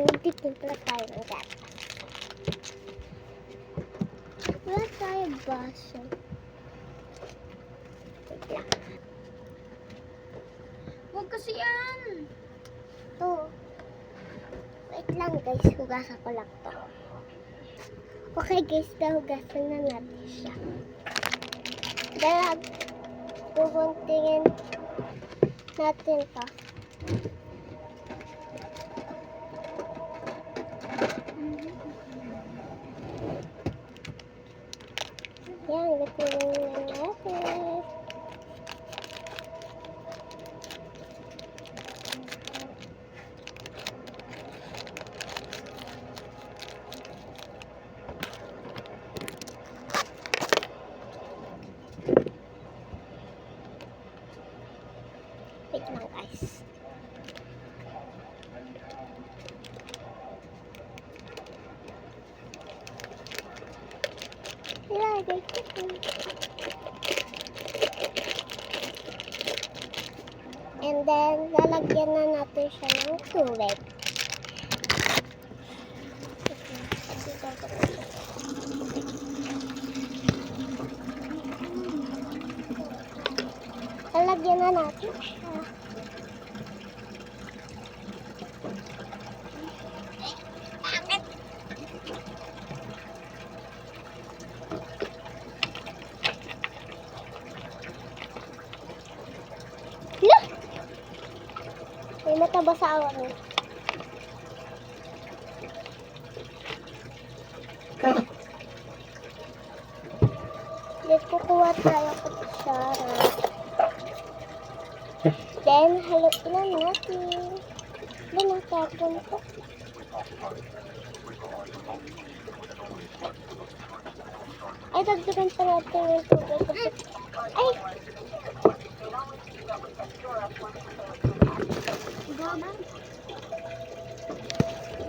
Magtitimpla tayo ng gatas. Wala tayo baso. Wait lang. Huwag kasi yan. Ito. Wait lang guys, hugasan ko lang to. Okay guys, hugasan na natin siya. Dahil pupuntingin natin to. Yan, lutuin na natin. Wait lang guys. Ilagay ko ito. And then, lalagyan na natin siya ng tubig. Lalagyan na natin siya. May mataba sa awan mo. Then, kukuha tayo kutsara. Then, haluin na natin. Then, natapon ko. Ay, dagdagan pa natin yung tubig. Ay!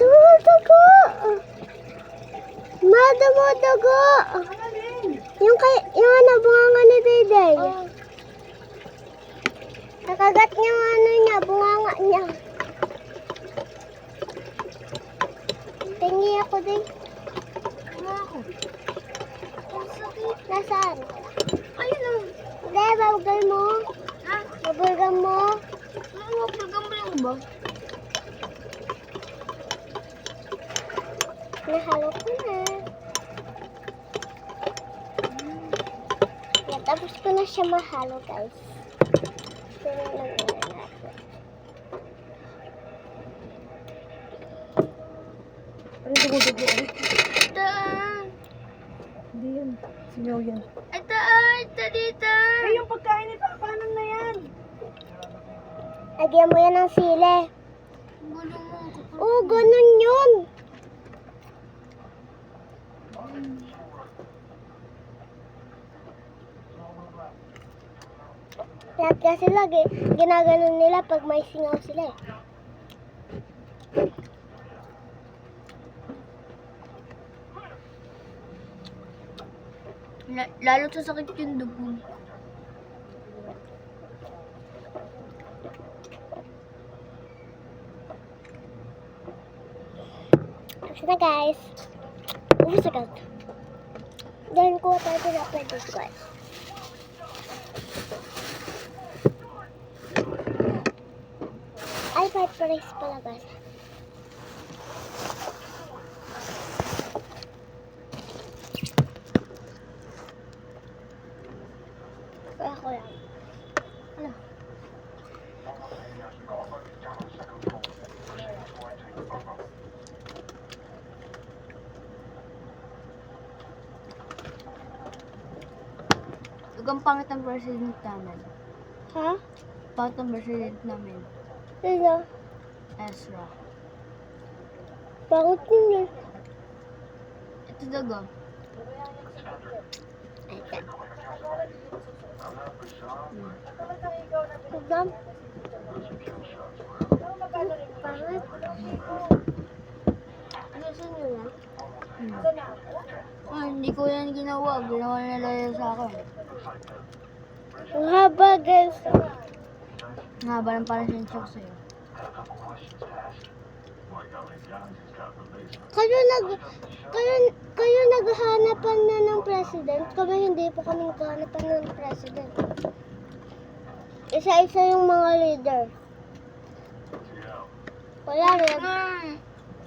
Dugo! Madamo dugo! Yung ano, bunganga ni Dayday. Nakagat niya yung ano niya, bunganga niya. Tingi ako din. Nasaan? Ayun o. Hindi, babugal mo. Ha? Babugal mo. Mabugang mo lang ba? Nahalo ko na. Yan, tapos ko na siya mahalo, guys. Pero lang na natin. Ano dugo-dugo? Ito. Hindi yan. Sinyaw yan. Ito. Ito dito. Ay, yung pagkain ni Papa, ano na yan? Lagyan mo yan ng sili. Gulo mo. Oo, ganun yun. Lahat kasi lagi, ginaganon nila pag may singaw sila eh. Lalo sasakit yung dugo. Tapos na guys. Ubus agad. Then kuha tayo na pwede guys. Ay, fried rice pala guys. Kaya ko lang. Ano? Huwag ang pangit ang president namin. Ha? Pangit ang president namin. Sino? Ezra. Bakit yun eh? Ito dago. Ayan. Tignan. Pangit. Gusto nyo yan? Ay, hindi ko yan ginawa. Ginawa nila yan sa akin. Ang haba guys. Nga ba ng parang sinchok sa'yo? Kayo naghahanapan na ng president. Kami hindi po kami naghahanapan ng president. Isa-isa yung mga leader. Wala rin.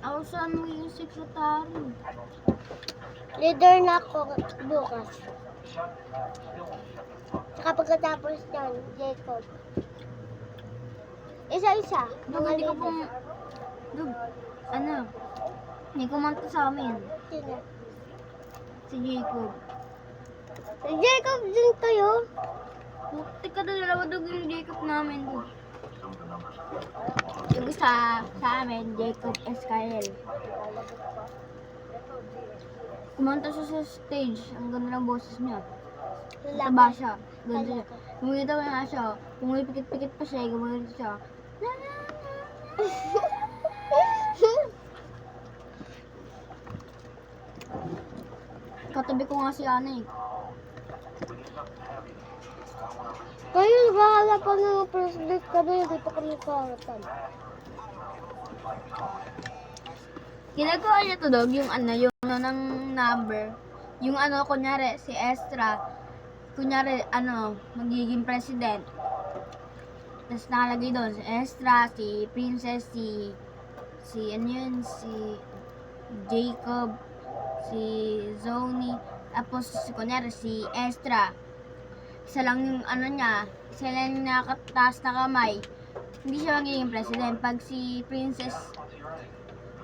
Ako saan mo yung secretary? Leader na ako bukas. Saka pagkatapos yan, Jacob. Isa-isa. Dug, Mga hindi ko leader. pong... Dug, ano? Hindi kumanta sa amin. Sino? Si Jacob. Si Jacob din kayo. Puti ka na dalawa dug yung Jacob namin. Dug. Yung isa sa amin, Jacob Escael. Kumanta siya sa stage. Ang ganda ng boses niya. Taba siya. Ganda siya. Kumita na siya. Pumipikit-pikit pa siya. Gumaganda siya. Katabi ko nga si Ana eh. Kayo naghahanapan ng president kami, hindi pa kami kaharapan. Ginagawa niya to dog, yung ano, yung ano ng number. Yung ano, kunyari, si Estra, kunyari, ano, magiging president. Tapos nakalagay doon, si Estra, si Princess, si ano yun, si Jacob, si Zoni, tapos kunyari, si Estra. Isa lang yung ano niya, isa lang yung nakataas na kamay. Hindi siya magiging president. Pag si Princess,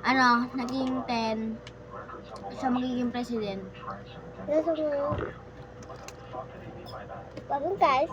ano, naging 10, siya magiging president. Nasa ngayon. Bagong guys.